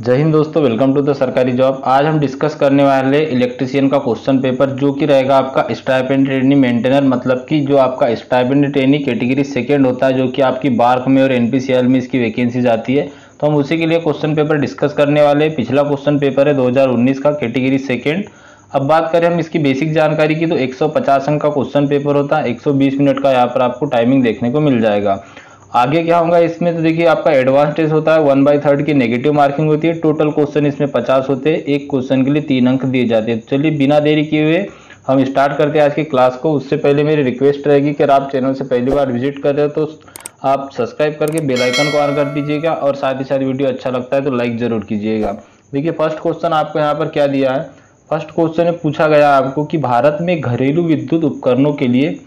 जय हिंद दोस्तों, welcome to the सरकारी जॉब। आज हम डिस्कस करने वाले इलेक्ट्रिशियन का क्वेश्चन पेपर जो कि रहेगा आपका स्टाइपेंड ट्रेनी मेंटेनर, मतलब कि जो आपका स्टाइपेंड ट्रेनी कैटेगरी सेकंड होता है, जो कि आपकी बार्क में और एनपीसीएल में इसकी वैकेंसीज आती है। तो हम उसी के लिए क्वेश्चन पेपर डिस्कस करने वाले हैं। पिछला क्वेश्चन पेपर है 2019 का, कैटेगरी सेकेंड। अब बात करें हम इसकी बेसिक जानकारी की, तो 150 अंक का क्वेश्चन पेपर होता है। 120 मिनट का यहाँ पर आपको टाइमिंग देखने को मिल जाएगा। आगे क्या होगा इसमें, तो देखिए आपका एडवांस टेस्ट होता है, 1/3 की नेगेटिव मार्किंग होती है। टोटल क्वेश्चन इसमें 50 होते हैं। एक क्वेश्चन के लिए 3 अंक दिए जाते हैं। चलिए बिना देरी किए हुए हम स्टार्ट करते हैं आज की क्लास को। उससे पहले मेरी रिक्वेस्ट रहेगी कि अगर आप चैनल से पहली बार विजिट कर रहे हो तो आप सब्सक्राइब करके बेल आइकन को ऑन कर दीजिएगा, और साथ ही साथ वीडियो अच्छा लगता है तो लाइक जरूर कीजिएगा। देखिए फर्स्ट क्वेश्चन आपको यहाँ पर क्या दिया है। फर्स्ट क्वेश्चन में पूछा गया आपको कि भारत में घरेलू विद्युत उपकरणों के लिए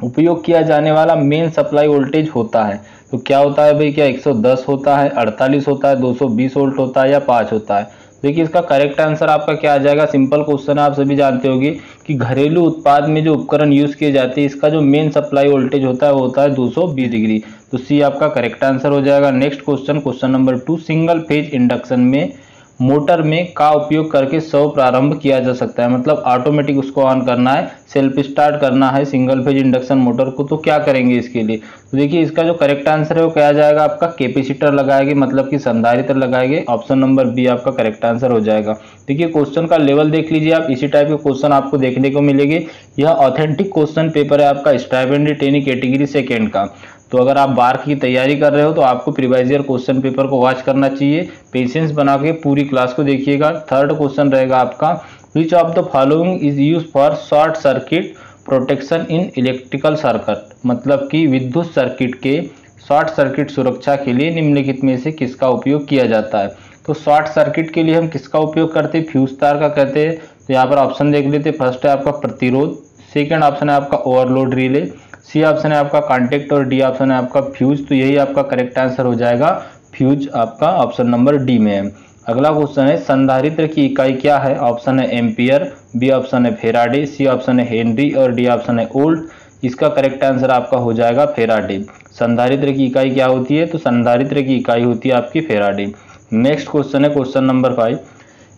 उपयोग किया जाने वाला मेन सप्लाई वोल्टेज होता है। तो क्या होता है भाई, क्या 110 होता है, 48 होता है, 220 वोल्ट होता है या 5 होता है। देखिए इसका करेक्ट आंसर आपका क्या आ जाएगा। सिंपल क्वेश्चन है, आप सभी जानते होंगे कि घरेलू उत्पाद में जो उपकरण यूज किए जाते हैं इसका जो मेन सप्लाई वोल्टेज होता है वो होता है 220 डिग्री। तो सी आपका करेक्ट आंसर हो जाएगा। Next question, question number 2, single phase induction में मोटर में का उपयोग करके स्व प्रारंभ किया जा सकता है। मतलब ऑटोमेटिक उसको ऑन करना है, सेल्फ स्टार्ट करना है सिंगल फेज इंडक्शन मोटर को। तो क्या करेंगे इसके लिए, तो देखिए इसका जो करेक्ट आंसर है वो क्या जाएगा आपका, कैपेसिटर लगाएंगे, मतलब कि संधारित्र लगाएंगे। ऑप्शन नंबर बी आपका करेक्ट आंसर हो जाएगा। देखिए क्वेश्चन का लेवल देख लीजिए आप, इसी टाइप के क्वेश्चन आपको देखने को मिलेंगे। यह ऑथेंटिक क्वेश्चन पेपर है आपका स्टाइपेंड ट्रेनी कैटेगरी सेकेंड का। तो अगर आप बार की तैयारी कर रहे हो तो आपको प्रीवियस ईयर क्वेश्चन पेपर को वॉच करना चाहिए। पेशेंस बना के पूरी क्लास को देखिएगा। थर्ड क्वेश्चन रहेगा आपका, which of the following is use for short circuit protection in electrical circuit. मतलब कि विद्युत सर्किट के शॉर्ट सर्किट सुरक्षा के लिए निम्नलिखित में से किसका उपयोग किया जाता है। तो शॉर्ट सर्किट के लिए हम किसका उपयोग करते हैं, फ्यूज तार का कहते हैं। तो यहाँ पर ऑप्शन देख लेते हैं। फर्स्ट है आपका प्रतिरोध, सेकेंड ऑप्शन है आपका ओवरलोड रिले, सी ऑप्शन है आपका कॉन्टेक्ट और डी ऑप्शन है आपका फ्यूज। तो यही आपका करेक्ट आंसर हो जाएगा, फ्यूज आपका ऑप्शन नंबर डी में है। अगला क्वेश्चन है, संधारित्र की इकाई क्या है। ऑप्शन है एम्पियर, बी ऑप्शन है फेराडे, सी ऑप्शन है हेनरी और डी ऑप्शन है वोल्ट। इसका करेक्ट आंसर आपका हो जाएगा फेराडे। संधारित्र की इकाई क्या होती है, तो संधारित्र की इकाई होती है आपकी फेराडे। नेक्स्ट क्वेश्चन है क्वेश्चन नंबर 5।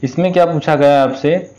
इसमें क्या पूछा गया है आपसे,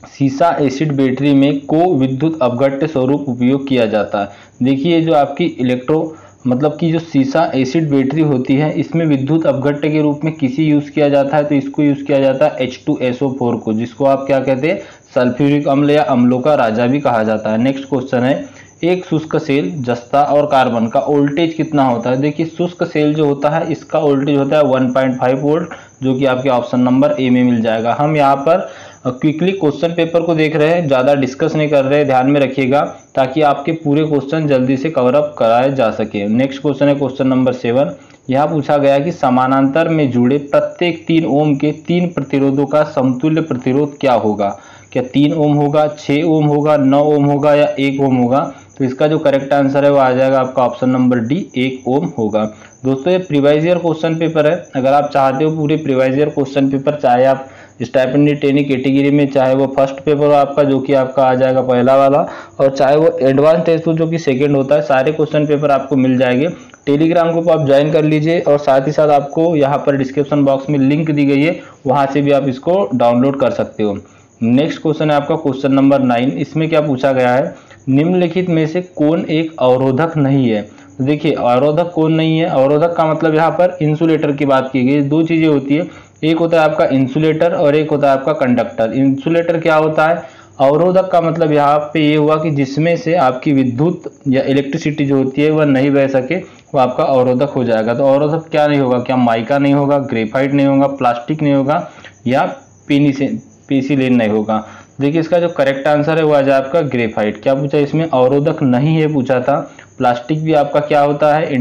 सीसा एसिड बैटरी में को विद्युत अपघट्य स्वरूप उपयोग किया जाता है। देखिए जो आपकी मतलब कि जो सीसा एसिड बैटरी होती है इसमें विद्युत अपघट्य के रूप में किसी यूज किया जाता है। तो इसको यूज किया जाता है H2SO4 को, जिसको आप क्या कहते हैं, सल्फ्यूरिक अम्ल या अम्लों का राजा भी कहा जाता है। नेक्स्ट क्वेश्चन है, एक शुष्क सेल, जस्ता और कार्बन का वोल्टेज कितना होता है। देखिए शुष्क सेल जो होता है इसका वोल्टेज होता है 1.5 वोल्ट, जो कि आपके ऑप्शन नंबर ए में मिल जाएगा। हम यहाँ पर क्विकली क्वेश्चन पेपर को देख रहे हैं, ज़्यादा डिस्कस नहीं कर रहे हैं, ध्यान में रखिएगा ताकि आपके पूरे क्वेश्चन जल्दी से कवर अप कराए जा सके। नेक्स्ट क्वेश्चन है क्वेश्चन नंबर 7। यहाँ पूछा गया कि समानांतर में जुड़े प्रत्येक 3 ओम के 3 प्रतिरोधों का समतुल्य प्रतिरोध क्या होगा। क्या 3 ओम होगा, 6 ओम होगा, 9 ओम होगा या 1 ओम होगा। तो इसका जो करेक्ट आंसर है वो आ जाएगा आपका ऑप्शन नंबर डी, 1 ओम होगा। दोस्तों ये प्रीवियस ईयर क्वेश्चन पेपर है। अगर आप चाहते हो पूरे प्रीवियस ईयर क्वेश्चन पेपर, चाहे आप स्टाइपेंड ट्रेनी कैटेगरी में, चाहे वो फर्स्ट पेपर हो आपका जो कि आपका आ जाएगा पहला वाला, और चाहे वो एडवांस टेस्ट हो जो कि सेकंड होता है, सारे क्वेश्चन पेपर आपको मिल जाएंगे। टेलीग्राम ग्रुप आप ज्वाइन कर लीजिए, और साथ ही साथ आपको यहाँ पर डिस्क्रिप्शन बॉक्स में लिंक दी गई है, वहाँ से भी आप इसको डाउनलोड कर सकते हो। नेक्स्ट क्वेश्चन है आपका क्वेश्चन नंबर 9। इसमें क्या पूछा गया है, निम्नलिखित में से कौन एक अवरोधक नहीं है। तो देखिए अवरोधक कौन नहीं है, अवरोधक का मतलब यहाँ पर इंसुलेटर की बात की गई। दो चीजें होती है, एक होता है आपका इंसुलेटर और एक होता है आपका कंडक्टर। इंसुलेटर क्या होता है, अवरोधक का मतलब यहाँ पे ये हुआ कि जिसमें से आपकी विद्युत या इलेक्ट्रिसिटी जो होती है वह नहीं बह सके, वो आपका अवरोधक हो जाएगा। तो अवरोधक क्या नहीं होगा, क्या माइका नहीं होगा, ग्रेफाइट नहीं होगा, प्लास्टिक नहीं होगा या पेनिसिलिन नहीं होगा। देखिए इसका जो करेक्ट आंसर है वो आ जाए आपका ग्रेफाइट। क्या पूछा इसमें, अवरोधक नहीं है पूछा था। प्लास्टिक भी आपका क्या होता है,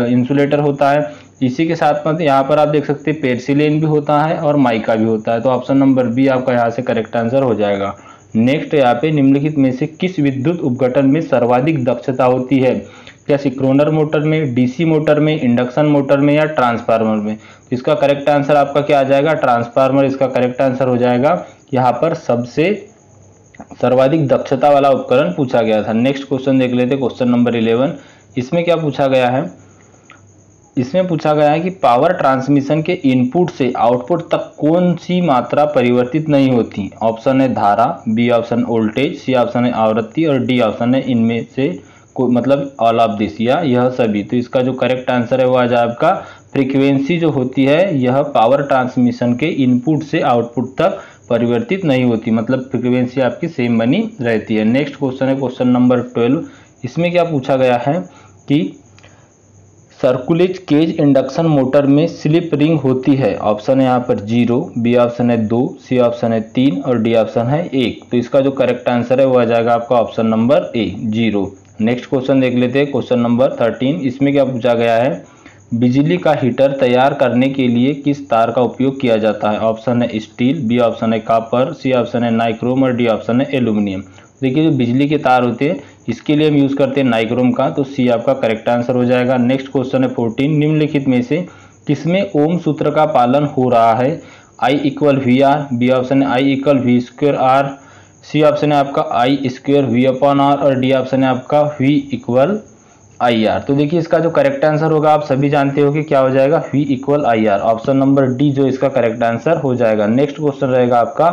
इंसुलेटर होता है। इसी के साथ में यहाँ पर आप देख सकते हैं पेर्सिलिन भी होता है और माइका भी होता है। तो ऑप्शन नंबर बी आपका यहाँ से करेक्ट आंसर हो जाएगा। नेक्स्ट यहाँ पे, निम्नलिखित में से किस विद्युत उपघटन में सर्वाधिक दक्षता होती है। क्या सिंक्रोनस मोटर में, डीसी मोटर में, इंडक्शन मोटर में या ट्रांसफार्मर में। तो इसका करेक्ट आंसर आपका क्या आ जाएगा, ट्रांसफार्मर इसका करेक्ट आंसर हो जाएगा। यहाँ पर सबसे सर्वाधिक दक्षता वाला उपकरण पूछा गया था। नेक्स्ट क्वेश्चन देख लेते, क्वेश्चन नंबर 11। इसमें क्या पूछा गया है, इसमें पूछा गया है कि पावर ट्रांसमिशन के इनपुट से आउटपुट तक कौन सी मात्रा परिवर्तित नहीं होती। ऑप्शन है धारा, B option voltage, C option है आवृत्ति और डी ऑप्शन है इनमें से मतलब ऑल ऑफ दिस या यह सभी। तो इसका जो करेक्ट आंसर है वो आ जाए आपका फ्रीक्वेंसी जो होती है यह पावर ट्रांसमिशन के इनपुट से आउटपुट तक परिवर्तित नहीं होती, मतलब फ्रीक्वेंसी आपकी सेम बनी रहती है। नेक्स्ट क्वेश्चन है क्वेश्चन नंबर 12। इसमें क्या पूछा गया है कि सर्कुलेज केज इंडक्शन मोटर में स्लिप रिंग होती है। ऑप्शन है यहाँ पर 0, बी ऑप्शन है 2, सी ऑप्शन है 3 और डी ऑप्शन है 1। तो इसका जो करेक्ट आंसर है वो आ जाएगा आपका option number A 0। Next question देख लेते हैं क्वेश्चन नंबर 13। इसमें क्या पूछा गया है, बिजली का हीटर तैयार करने के लिए किस तार का उपयोग किया जाता है। ऑप्शन है स्टील, बी ऑप्शन है कॉपर, सी ऑप्शन है नाइक्रोम और डी ऑप्शन है एल्यूमिनियम। देखिए जो बिजली के तार होते हैं इसके लिए हम यूज़ करते हैं नाइक्रोम का, तो सी आपका करेक्ट आंसर हो जाएगा। नेक्स्ट क्वेश्चन है 14। निम्नलिखित में से किसमें ओम सूत्र का पालन हो रहा है। I equal V R, B option है I equal V square R, C option है आपका I square V upon R और डी ऑप्शन है आपका V इक्वल आई आर। तो देखिए इसका जो करेक्ट आंसर होगा आप सभी जानते हो कि क्या हो जाएगा, V equal I R. Option number D जो इसका करेक्ट आंसर हो जाएगा। नेक्स्ट क्वेश्चन रहेगा आपका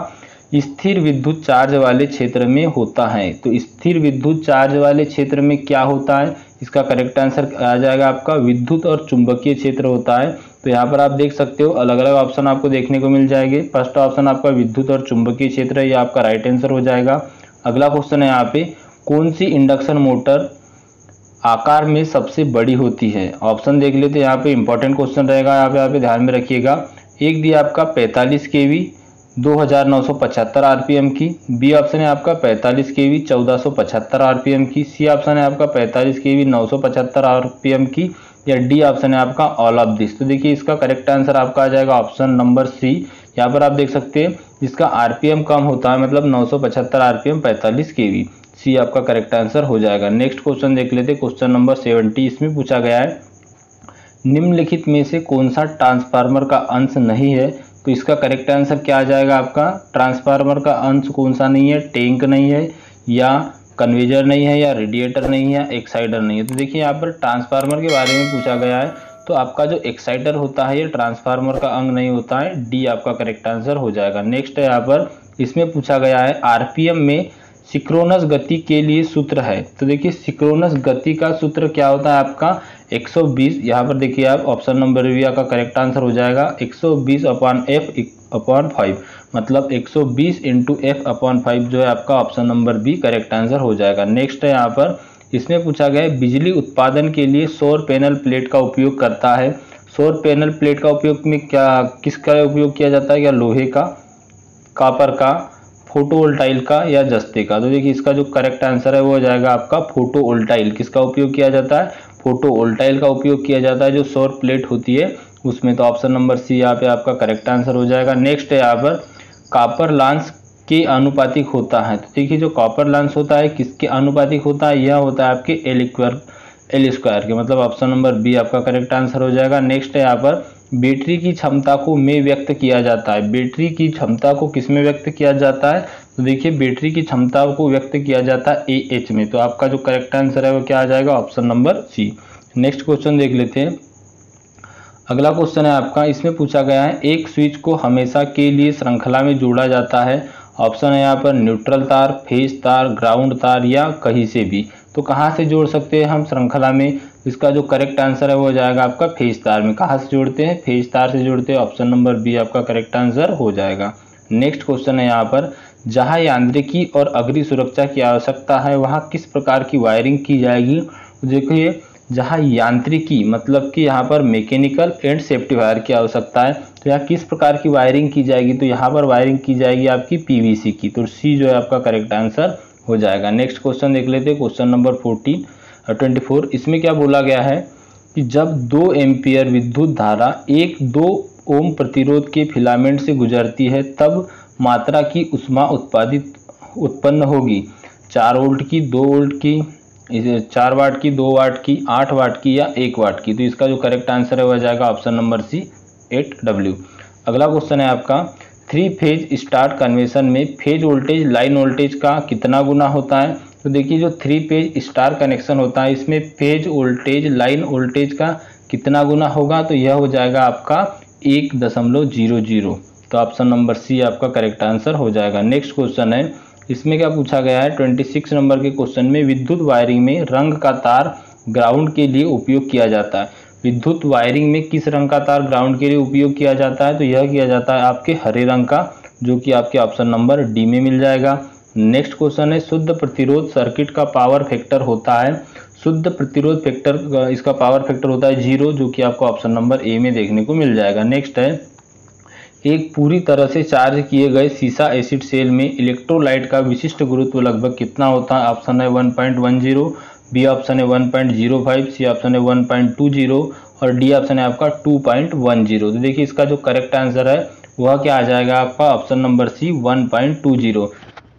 स्थिर विद्युत चार्ज वाले क्षेत्र में होता है। तो स्थिर विद्युत चार्ज वाले क्षेत्र में क्या होता है, इसका करेक्ट आंसर आ जाएगा आपका विद्युत और चुंबकीय क्षेत्र होता है। तो यहाँ पर आप देख सकते हो अलग अलग ऑप्शन आपको देखने को मिल जाएंगे। फर्स्ट ऑप्शन आपका विद्युत और चुंबकीय क्षेत्र है, ये आपका राइट आंसर हो जाएगा। अगला क्वेश्चन है यहाँ पे, कौन सी इंडक्शन मोटर आकार में सबसे बड़ी होती है। ऑप्शन देख लेते हैं, यहाँ पे इंपॉर्टेंट क्वेश्चन रहेगा, यहाँ पे ध्यान में रखिएगा। एक दिया आपका 45 kV 2975 आरपीएम की, बी ऑप्शन है आपका 45 kV 1475 आरपीएम की, सी ऑप्शन है आपका 45 kV 975 आरपीएम की या डी ऑप्शन है आपका ऑल ऑफ दिस। तो देखिए इसका करेक्ट आंसर आपका आ जाएगा ऑप्शन नंबर सी। यहाँ पर आप देख सकते हैं जिसका आरपीएम कम होता है, मतलब 975 आरपीएम 45 kV, सी आपका करेक्ट आंसर हो जाएगा। नेक्स्ट क्वेश्चन देख लेते हैं क्वेश्चन नंबर 70। इसमें पूछा गया है निम्नलिखित में से कौन सा ट्रांसफार्मर का अंश नहीं है। तो इसका करेक्ट आंसर क्या आ जाएगा आपका, ट्रांसफार्मर का अंश कौन सा नहीं है, टैंक नहीं है या कन्वेयर नहीं है या रेडिएटर नहीं है या एक्साइटर नहीं है। तो देखिए यहाँ पर ट्रांसफार्मर के बारे में पूछा गया है, तो आपका जो एक्साइटर होता है ये ट्रांसफार्मर का अंग नहीं होता है, डी आपका करेक्ट आंसर हो जाएगा। नेक्स्ट है यहाँ पर, इसमें पूछा गया है आरपीएम में सिंक्रोनस गति के लिए सूत्र है। तो देखिए सिंक्रोनस गति का सूत्र क्या होता है आपका 120। यहाँ पर देखिए आप ऑप्शन नंबर बी का करेक्ट आंसर हो जाएगा 120 अपॉन एफ अपॉन 5, मतलब 120 इंटू एफ अपॉन 5 जो है आपका option number B correct answer हो जाएगा। नेक्स्ट है यहाँ पर, इसमें पूछा गया है बिजली उत्पादन के लिए सौर पैनल प्लेट का उपयोग करता है। सौर पैनल प्लेट का उपयोग में क्या किसका उपयोग किया जाता है, क्या लोहे का, कॉपर का, फोटोवोल्टाइल का या जस्ते का। तो देखिए इसका जो करेक्ट आंसर है वो हो जाएगा आपका फोटोवोल्टाइल। किसका उपयोग किया जाता है, फोटोवोल्टाइल का उपयोग किया जाता है जो सौर प्लेट होती है उसमें। तो ऑप्शन नंबर सी यहाँ पे आपका करेक्ट आंसर हो जाएगा। नेक्स्ट है यहाँ पर, कॉपर लांस के आनुपातिक होता है। तो देखिए जो कॉपर लांस होता है किसके आनुपातिक होता है, यह होता है आपके एल स्क्वायर के, मतलब ऑप्शन नंबर बी आपका करेक्ट आंसर हो जाएगा। नेक्स्ट है यहाँ पर, बैटरी की क्षमता को में व्यक्त किया जाता है। बैटरी की क्षमता को किस में व्यक्त किया जाता है, तो देखिए बैटरी की क्षमता को व्यक्त किया जाता है AH में। तो आपका जो करेक्ट आंसर है वो क्या आ जाएगा, option number C. Next question देख लेते हैं। अगला क्वेश्चन है आपका, इसमें पूछा गया है एक स्विच को हमेशा के लिए श्रृंखला में जोड़ा जाता है। ऑप्शन है यहाँ पर न्यूट्रल तार, फेज तार, ग्राउंड तार या कहीं से भी। तो कहाँ से जोड़ सकते हैं हम श्रृंखला में, इसका जो करेक्ट आंसर है वो हो जाएगा आपका फेज तार में। कहाँ से जोड़ते हैं, फेज तार से जोड़ते हैं, ऑप्शन नंबर बी आपका करेक्ट आंसर हो जाएगा। नेक्स्ट क्वेश्चन है यहाँ पर, जहाँ यांत्रिकी और अग्नि सुरक्षा की आवश्यकता है वहाँ किस प्रकार की वायरिंग की जाएगी। देखिए जहाँ यांत्रिकी मतलब कि यहाँ पर मैकेनिकल एंड सेफ्टी वायर की आवश्यकता है, तो यहाँ किस प्रकार की वायरिंग की जाएगी, तो यहाँ पर वायरिंग की जाएगी आपकी PVC की। तो सी जो है आपका करेक्ट आंसर हो जाएगा। नेक्स्ट क्वेश्चन देख लेते हैं क्वेश्चन नंबर 24। इसमें क्या बोला गया है कि जब 2 एम्पियर विद्युत धारा 1-2 ओम प्रतिरोध के फिलामेंट से गुजरती है तब मात्रा की ऊष्मा उत्पन्न होगी 4 वोल्ट की, 2 वोल्ट की, 4 वाट की, 2 वाट की, 8 वाट की या 1 वाट की। तो इसका जो करेक्ट आंसर है वह जाएगा ऑप्शन नंबर सी 8W। अगला क्वेश्चन है आपका, 3 फेज स्टार कन्वेंशन में फेज वोल्टेज लाइन वोल्टेज का कितना गुना होता है। तो देखिए जो 3 फेज स्टार कनेक्शन होता है इसमें फेज वोल्टेज लाइन वोल्टेज का कितना गुना होगा, तो यह हो जाएगा आपका 1.00। तो ऑप्शन नंबर सी आपका करेक्ट आंसर हो जाएगा। नेक्स्ट क्वेश्चन है, इसमें क्या पूछा गया है 26 नंबर के क्वेश्चन में, विद्युत वायरिंग में रंग का तार ग्राउंड के लिए उपयोग किया जाता है। विद्युत वायरिंग में किस रंग का तार ग्राउंड के लिए उपयोग किया जाता है, तो यह किया जाता है आपके हरे रंग का, जो कि आपके ऑप्शन नंबर डी में मिल जाएगा। नेक्स्ट क्वेश्चन है, शुद्ध प्रतिरोध सर्किट का पावर फैक्टर होता है। शुद्ध प्रतिरोध फैक्टर इसका पावर फैक्टर होता है 0, जो कि आपको ऑप्शन नंबर ए में देखने को मिल जाएगा। नेक्स्ट है, एक पूरी तरह से चार्ज किए गए सीसा एसिड सेल में इलेक्ट्रोलाइट का विशिष्ट गुरुत्व लगभग कितना होता है। ऑप्शन है 1.10, बी ऑप्शन है 1.05, सी ऑप्शन है 1.20 और डी ऑप्शन है आपका 2.10। तो देखिए इसका जो करेक्ट आंसर है वह क्या आ जाएगा आपका ऑप्शन नंबर सी 1.20।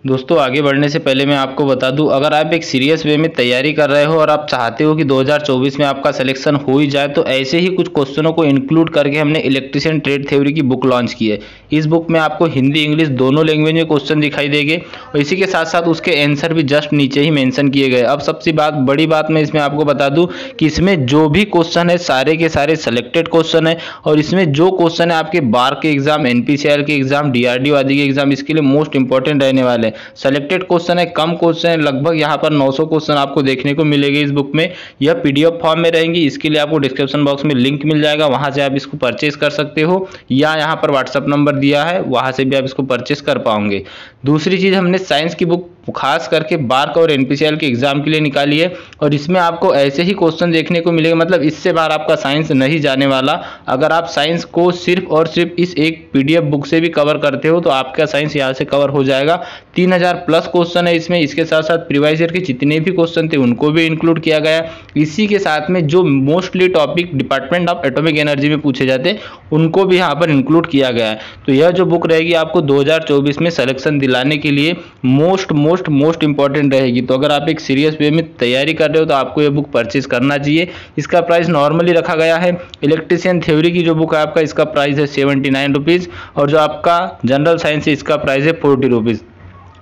दोस्तों आगे बढ़ने से पहले मैं आपको बता दूं, अगर आप एक सीरियस वे में तैयारी कर रहे हो और आप चाहते हो कि 2024 में आपका सिलेक्शन हो ही जाए, तो ऐसे ही कुछ क्वेश्चनों को इंक्लूड करके हमने इलेक्ट्रिशियन ट्रेड थ्योरी की बुक लॉन्च की है। इस बुक में आपको हिंदी इंग्लिश दोनों लैंग्वेज में क्वेश्चन दिखाई देंगे और इसी के साथ साथ उसके आंसर भी जस्ट नीचे ही मेंशन किए गए। अब सबसे बड़ी बात मैं इसमें आपको बता दूं कि इसमें जो भी क्वेश्चन है सारे के सारे सिलेक्टेड क्वेश्चन है और इसमें जो क्वेश्चन है आपके बार के एग्जाम, एनपीसीआर के एग्जाम, डीआरडीओ आदि के एग्जाम, इसके लिए मोस्ट इंपॉर्टेंट रहने वाले हैं। सेलेक्टेड क्वेश्चन है, कम क्वेश्चन है, लगभग यहाँ पर 900 क्वेश्चन आपको देखने को मिलेंगे इस बुक में। यह पीडीएफ फॉर्म में रहेंगी, इसके लिए आपको डिस्क्रिप्शन बॉक्स में लिंक मिल जाएगा, वहां से आप इसको परचेज कर सकते हो, या यहाँ पर व्हाट्सएप नंबर दिया है वहां से भी आप इसको परचेज कर पाओगे। दूसरी चीज, हमने साइंस की बुक खास करके बार्क और एनपीसीआर के एग्जाम के लिए निकाली है और इसमें आपको ऐसे ही क्वेश्चन देखने को मिलेगा, मतलब इससे बाहर आपका साइंस नहीं जाने वाला। अगर आप साइंस को सिर्फ और सिर्फ इस एक पीडीएफ बुक से भी कवर करते हो तो आपका साइंस यहाँ से कवर हो जाएगा। 3000 प्लस क्वेश्चन है इसमें। इसके साथ साथ प्रीवियस ईयर के जितने भी क्वेश्चन थे उनको भी इंक्लूड किया गया। इसी के साथ में जो mostly topic department of atomic energy में पूछे जाते हैं उनको भी यहाँ पर इंक्लूड किया गया है। तो यह जो बुक रहेगी आपको 2024 में सिलेक्शन दिलाने के लिए मोस्ट इंपॉर्टेंट रहेगी। तो अगर आप एक सीरियस वे में तैयारी कर रहे हो तो आपको ये बुक परचेज करना चाहिए। इसका प्राइस नॉर्मली रखा गया है। इलेक्ट्रिशियन थ्योरी की जो बुक है आपका, इसका प्राइस है 79 रुपीज़ और जो आपका जनरल साइंस है इसका प्राइस है 40 रुपीज़।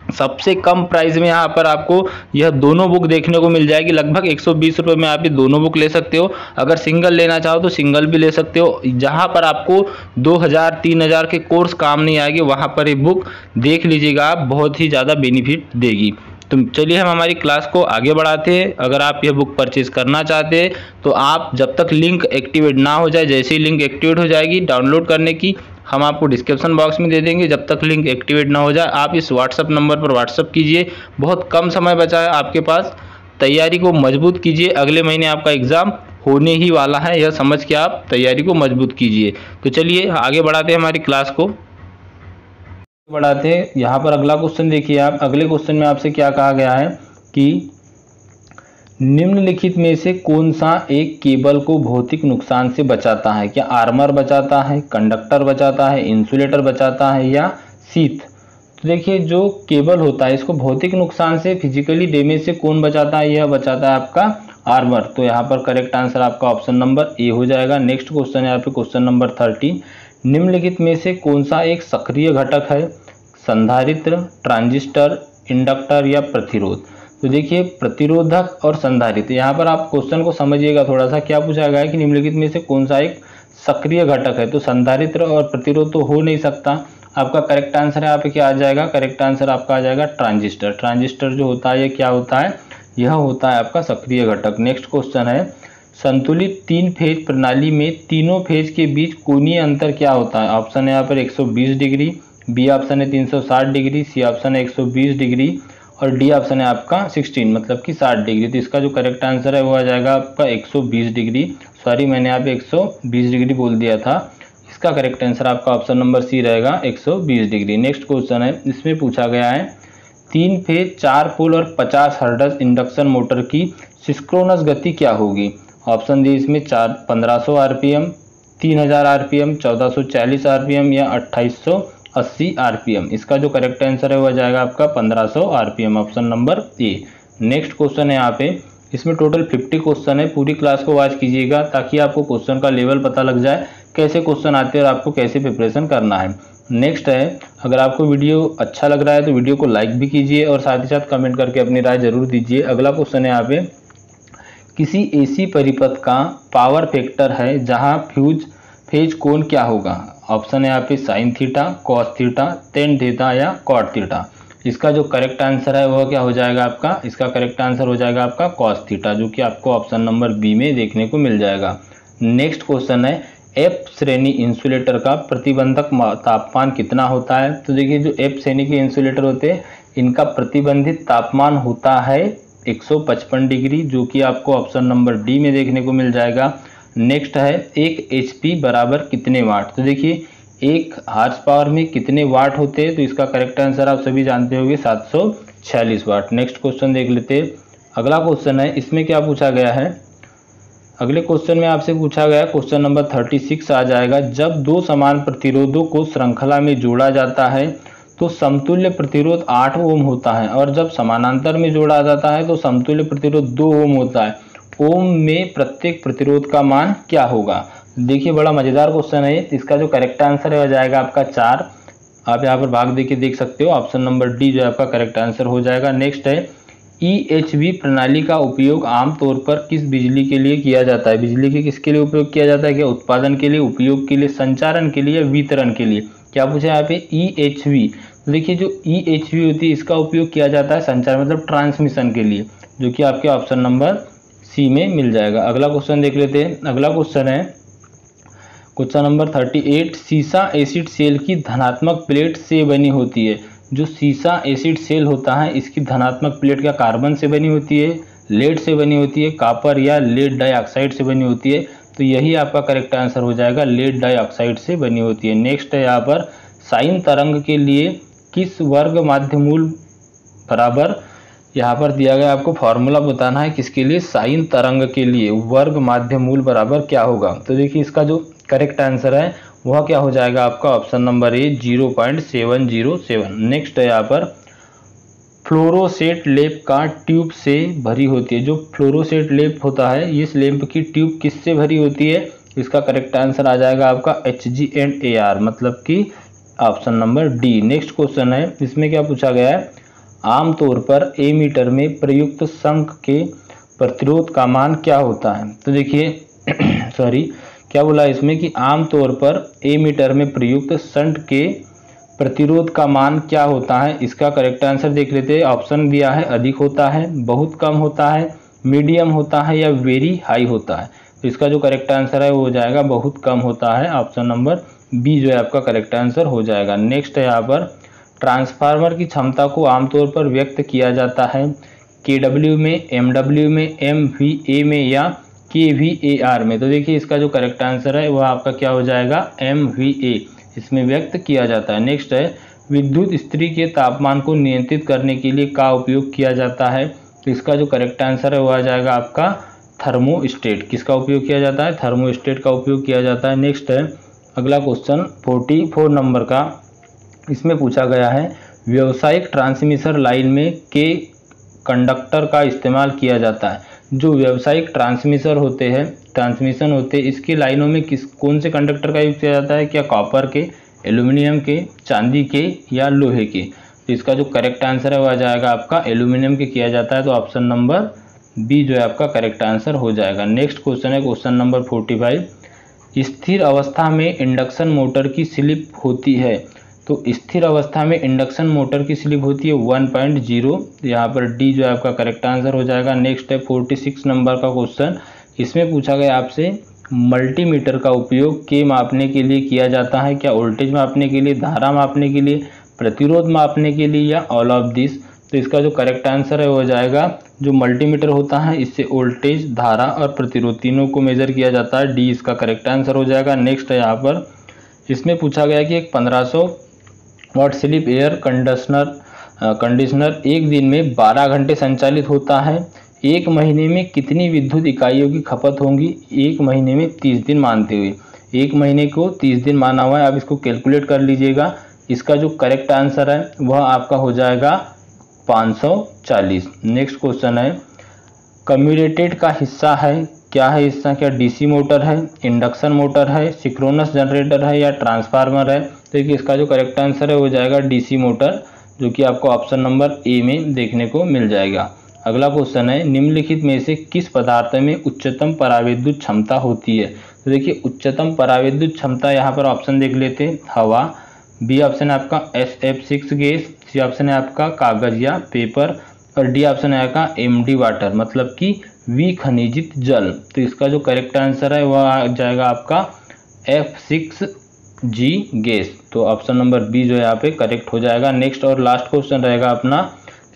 सबसे कम प्राइस में यहाँ पर आपको यह दोनों बुक देखने को मिल जाएगी। लगभग 120 रुपये में आप ये दोनों बुक ले सकते हो। अगर सिंगल लेना चाहो तो सिंगल भी ले सकते हो। जहाँ पर आपको 2000-3000 के कोर्स काम नहीं आएगी वहाँ पर ये बुक देख लीजिएगा आप, बहुत ही ज़्यादा बेनिफिट देगी। तो चलिए हम हमारी क्लास को आगे बढ़ाते हैं। अगर आप यह बुक परचेज करना चाहते हैं तो आप जब तक लिंक एक्टिवेट ना हो जाए, जैसे ही लिंक एक्टिवेट हो जाएगी डाउनलोड करने की, हम आपको डिस्क्रिप्शन बॉक्स में दे देंगे। जब तक लिंक एक्टिवेट ना हो जाए आप इस व्हाट्सएप नंबर पर व्हाट्सएप कीजिए। बहुत कम समय बचा है आपके पास, तैयारी को मजबूत कीजिए। अगले महीने आपका एग्ज़ाम होने ही वाला है, यह समझ के आप तैयारी को मजबूत कीजिए। तो चलिए आगे बढ़ाते हैं हमारी क्लास को। बढ़ाते हैं, यहाँ पर अगला क्वेश्चन देखिए आप। अगले क्वेश्चन में आपसे क्या कहा गया है कि निम्नलिखित में से कौन सा एक केबल को भौतिक नुकसान से बचाता है। क्या आर्मर बचाता है, कंडक्टर बचाता है, इंसुलेटर बचाता है या शीथ। तो देखिए जो केबल होता है इसको भौतिक नुकसान से, फिजिकली डैमेज से कौन बचाता है, यह बचाता है आपका आर्मर। तो यहाँ पर करेक्ट आंसर आपका ऑप्शन नंबर ए हो जाएगा। नेक्स्ट क्वेश्चन है यहाँ पे क्वेश्चन नंबर 13, निम्नलिखित में से कौन सा एक सक्रिय घटक है। संधारित्र, ट्रांजिस्टर, इंडक्टर या प्रतिरोध। तो देखिए प्रतिरोधक और संधारित्र, यहाँ पर आप क्वेश्चन को समझिएगा थोड़ा सा। क्या पूछा गया है कि निम्नलिखित में से कौन सा एक सक्रिय घटक है। तो संधारित्र और प्रतिरोध तो हो नहीं सकता। आपका करेक्ट आंसर है, आप क्या आ जाएगा, करेक्ट आंसर आपका आ जाएगा ट्रांजिस्टर। ट्रांजिस्टर जो होता है ये क्या होता है, यह होता है आपका सक्रिय घटक। नेक्स्ट क्वेश्चन है, संतुलित 3 फेज प्रणाली में तीनों फेज के बीच कोणीय अंतर क्या होता है। ऑप्शन है यहाँ पर 120 डिग्री, बी ऑप्शन है 360 डिग्री, सी ऑप्शन है 120 डिग्री और डी ऑप्शन है आपका 16 मतलब कि 60 डिग्री। तो इसका जो करेक्ट आंसर है वो आ जाएगा आपका 120 डिग्री। सॉरी मैंने यहाँ पे 120 डिग्री बोल दिया था। इसका करेक्ट आंसर आपका ऑप्शन नंबर सी रहेगा 120 डिग्री। नेक्स्ट क्वेश्चन है, इसमें पूछा गया है 3 फेज 4 पोल और 50 हर्ट्ज इंडक्शन मोटर की सिंक्रोनस गति क्या होगी। ऑप्शन डी इसमें 1500 आरपीएम, 3000 आरपीएम, 1440 आरपीएम या 2880 आरपीएम। इसका जो करेक्ट आंसर है वह जाएगा आपका 1500 RPM, option number A. Next question है यहाँ पे, इसमें टोटल 50 क्वेश्चन है। पूरी क्लास को वॉच कीजिएगा ताकि आपको क्वेश्चन का लेवल पता लग जाए, कैसे क्वेश्चन आते हैं और आपको कैसे प्रिपरेशन करना है। नेक्स्ट है, अगर आपको वीडियो अच्छा लग रहा है तो वीडियो को लाइक भी कीजिए और साथ ही साथ कमेंट करके अपनी राय जरूर दीजिए। अगला क्वेश्चन है यहाँ पे, किसी एसी परिपथ का पावर फैक्टर है जहां फेज कोण क्या होगा। ऑप्शन है यहाँ पे sine theta, cos theta, tan theta या कॉट थीटा। इसका जो करेक्ट आंसर है वह क्या हो जाएगा आपका, इसका करेक्ट आंसर हो जाएगा आपका कॉस थीटा, जो कि आपको ऑप्शन नंबर बी में देखने को मिल जाएगा। नेक्स्ट क्वेश्चन है एफ श्रेणी इंसुलेटर का प्रतिबंधक तापमान कितना होता है। तो देखिए जो एफ श्रेणी के इंसुलेटर होते हैं इनका प्रतिबंधित तापमान होता है 155 डिग्री, जो कि आपको ऑप्शन नंबर डी में देखने को मिल जाएगा। नेक्स्ट है एक एचपी बराबर कितने वाट। तो देखिए एक हार्स पावर में कितने वाट होते हैं, तो इसका करेक्ट आंसर आप सभी जानते होंगे 746 वाट। नेक्स्ट क्वेश्चन देख लेते हैं। अगला क्वेश्चन है, इसमें क्या पूछा गया है, अगले क्वेश्चन में आपसे पूछा गया क्वेश्चन नंबर 36 आ जाएगा। जब दो समान प्रतिरोधों को श्रृंखला में जोड़ा जाता है तो समतुल्य प्रतिरोध 8 ओम होता है, और जब समानांतर में जोड़ा जाता है तो समतुल्य प्रतिरोध 2 ओम होता है। ओम में प्रत्येक प्रतिरोध का मान क्या होगा। देखिए बड़ा मजेदार क्वेश्चन है। इसका जो करेक्ट आंसर है हो जाएगा आपका 4। आप यहाँ पर भाग देके देख सकते हो, ऑप्शन नंबर डी जो है आपका करेक्ट आंसर हो जाएगा। नेक्स्ट है EHV प्रणाली का उपयोग आमतौर पर किस बिजली के लिए किया जाता है। बिजली के किसके लिए उपयोग किया जाता है, क्या उत्पादन के लिए, उपयोग के लिए, संचारण के लिए या वितरण के लिए। क्या पूछा यहाँ पे EHV। तो देखिए जो EHV होती है इसका उपयोग किया जाता है संचार मतलब ट्रांसमिशन के लिए, जो कि आपके ऑप्शन नंबर सी में मिल जाएगा। अगला क्वेश्चन देख लेते हैं। अगला क्वेश्चन है क्वेश्चन नंबर 38। सीसा एसिड सेल की धनात्मक प्लेट से बनी होती है। जो सीसा एसिड सेल होता है इसकी धनात्मक प्लेट क्या कार्बन से बनी होती है, लेड से बनी होती है, कॉपर या लेड डाइऑक्साइड से बनी होती है। तो यही आपका करेक्ट आंसर हो जाएगा, लेड डाइऑक्साइड से बनी होती है। नेक्स्ट है यहाँ पर साइन तरंग के लिए किस वर्ग माध्यमूल बराबर, यहाँ पर दिया गया आपको फॉर्मूला बताना है किसके लिए, साइन तरंग के लिए वर्ग माध्यमूल बराबर क्या होगा। तो देखिए इसका जो करेक्ट आंसर है वह क्या हो जाएगा आपका ऑप्शन नंबर ए 0.707। नेक्स्ट है यहाँ पर फ्लोरोसेट लेप का ट्यूब से भरी होती है। जो फ्लोरोसेट लेप होता है इस लेप की ट्यूब किससे भरी होती है, इसका करेक्ट आंसर आ जाएगा आपका HG&AR मतलब कि option number D. Next question है, इसमें क्या पूछा गया है, आमतौर पर एमीटर में प्रयुक्त शंख के प्रतिरोध का मान क्या होता है। तो देखिए सॉरी क्या बोला इसमें कि आमतौर पर एमीटर में प्रयुक्त शंख के प्रतिरोध का मान क्या होता है। इसका करेक्ट आंसर देख लेते हैं। ऑप्शन दिया है अधिक होता है, बहुत कम होता है, मीडियम होता है या वेरी हाई होता है। तो इसका जो करेक्ट आंसर है वो हो जाएगा बहुत कम होता है, ऑप्शन नंबर बी जो है आपका करेक्ट आंसर हो जाएगा। नेक्स्ट है यहाँ पर ट्रांसफार्मर की क्षमता को आमतौर पर व्यक्त किया जाता है KW में, MW में, MVA में या KVAR में। तो देखिए इसका जो करेक्ट आंसर है वह आपका क्या हो जाएगा, MVA इसमें व्यक्त किया जाता है। नेक्स्ट है विद्युत इस्त्री के तापमान को नियंत्रित करने के लिए का उपयोग किया जाता है। तो इसका जो करेक्ट आंसर है वह आ जाएगा आपका थर्मोस्टेट। किसका उपयोग किया जाता है, थर्मोस्टेट का उपयोग किया जाता है। नेक्स्ट है अगला क्वेश्चन 44 नंबर का। इसमें पूछा गया है व्यावसायिक ट्रांसमिशन लाइन में के कंडक्टर का इस्तेमाल किया जाता है। जो व्यावसायिक ट्रांसमिशन होते हैं इसकी लाइनों में कौन से कंडक्टर का यूज किया जाता है, क्या कॉपर के, एल्यूमिनियम के, चांदी के या लोहे के। तो इसका जो करेक्ट आंसर है वह आ जाएगा आपका एल्यूमिनियम के किया जाता है। तो ऑप्शन नंबर बी जो है आपका करेक्ट आंसर हो जाएगा। नेक्स्ट क्वेश्चन है क्वेश्चन नंबर 45। स्थिर अवस्था में इंडक्शन मोटर की स्लिप होती है। तो स्थिर अवस्था में इंडक्शन मोटर की स्लिप होती है 1.0। यहाँ पर डी जो है आपका करेक्ट आंसर हो जाएगा। नेक्स्ट है 46 नंबर का क्वेश्चन। इसमें पूछा गया आपसे मल्टीमीटर का उपयोग के मापने के लिए किया जाता है, क्या वोल्टेज मापने के लिए, धारा मापने के लिए, प्रतिरोध मापने के लिए या ऑल ऑफ दिस। तो इसका जो करेक्ट आंसर है वो हो जाएगा जो मल्टीमीटर होता है इससे वोल्टेज, धारा और प्रतिरोध तीनों को मेजर किया जाता है। डी इसका करेक्ट आंसर हो जाएगा। नेक्स्ट है यहाँ पर इसमें पूछा गया कि एक 1500 वाट स्लिप एयर कंडीशनर एक दिन में 12 घंटे संचालित होता है। एक महीने में कितनी विद्युत इकाइयों की खपत होंगी, एक महीने में 30 दिन मानते हुए। एक महीने को 30 दिन माना हुआ है, आप इसको कैलकुलेट कर लीजिएगा। इसका जो करेक्ट आंसर है वह आपका हो जाएगा 540। नेक्स्ट क्वेश्चन है कम्यूटेटर का हिस्सा है, क्या है हिस्सा, क्या डीसी मोटर है, इंडक्शन मोटर है, सिंक्रोनस जनरेटर है या ट्रांसफार्मर है। तो देखिए इसका जो करेक्ट आंसर है हो जाएगा डीसी मोटर, जो कि आपको ऑप्शन नंबर ए में देखने को मिल जाएगा। अगला क्वेश्चन है, निम्नलिखित में से किस पदार्थ में उच्चतम पराविद्युत क्षमता होती है। तो देखिए उच्चतम पराविद्युत क्षमता यहाँ पर ऑप्शन देख लेते हैं, हवा, बी ऑप्शन है आपका SF6 गैस, सी ऑप्शन है आपका कागज या पेपर, और डी ऑप्शन है आपका MD वाटर मतलब कि विखनिजित जल। तो इसका जो करेक्ट आंसर है वह आ जाएगा आपका F6G गैस। तो ऑप्शन नंबर बी जो है यहाँ पे करेक्ट हो जाएगा। नेक्स्ट और लास्ट क्वेश्चन रहेगा अपना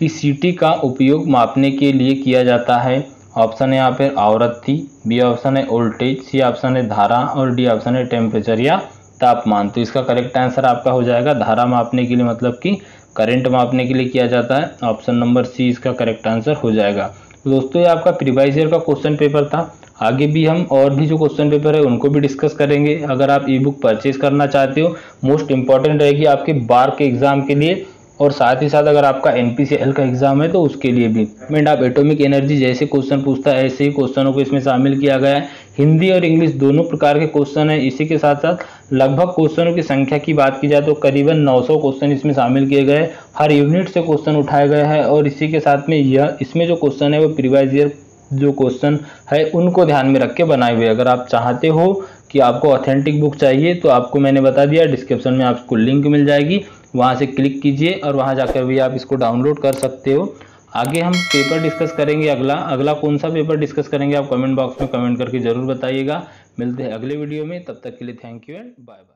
कि सीटी का उपयोग मापने के लिए किया जाता है। ऑप्शन है यहाँ पे आवृत्ति, बी ऑप्शन है वोल्टेज, सी ऑप्शन है धारा, और डी ऑप्शन है टेम्परेचर या तापमान। तो इसका करेक्ट आंसर आपका हो जाएगा धारा मापने के लिए मतलब कि करंट मापने के लिए किया जाता है। ऑप्शन नंबर सी इसका करेक्ट आंसर हो जाएगा। तो दोस्तों ये आपका प्रीवियस ईयर का क्वेश्चन पेपर था। आगे भी हम और भी जो क्वेश्चन पेपर है उनको भी डिस्कस करेंगे। अगर आप ई बुक परचेज करना चाहते हो, मोस्ट इंपॉर्टेंट रहेगी आपके बार के एग्जाम के लिए, और साथ ही साथ अगर आपका NPCL का एग्जाम है तो उसके लिए भी। आप एटॉमिक एनर्जी जैसे क्वेश्चन पूछता है ऐसे ही क्वेश्चनों को इसमें शामिल किया गया है। हिंदी और इंग्लिश दोनों प्रकार के क्वेश्चन है। इसी के साथ साथ लगभग क्वेश्चनों की संख्या की बात की जाए तो करीबन 900 क्वेश्चन इसमें शामिल किए गए। हर यूनिट से क्वेश्चन उठाए गए हैं, और इसी के साथ में यह इसमें जो क्वेश्चन है वो प्रीवियस ईयर जो क्वेश्चन है उनको ध्यान में रख के बनाए हुए। अगर आप चाहते हो कि आपको ऑथेंटिक बुक चाहिए तो आपको मैंने बता दिया डिस्क्रिप्शन में आपको लिंक मिल जाएगी, वहां से क्लिक कीजिए और वहां जाकर भी आप इसको डाउनलोड कर सकते हो। आगे हम पेपर डिस्कस करेंगे। अगला कौन सा पेपर डिस्कस करेंगे आप कमेंट बॉक्स में कमेंट करके जरूर बताइएगा। मिलते हैं अगले वीडियो में, तब तक के लिए thank you and bye bye.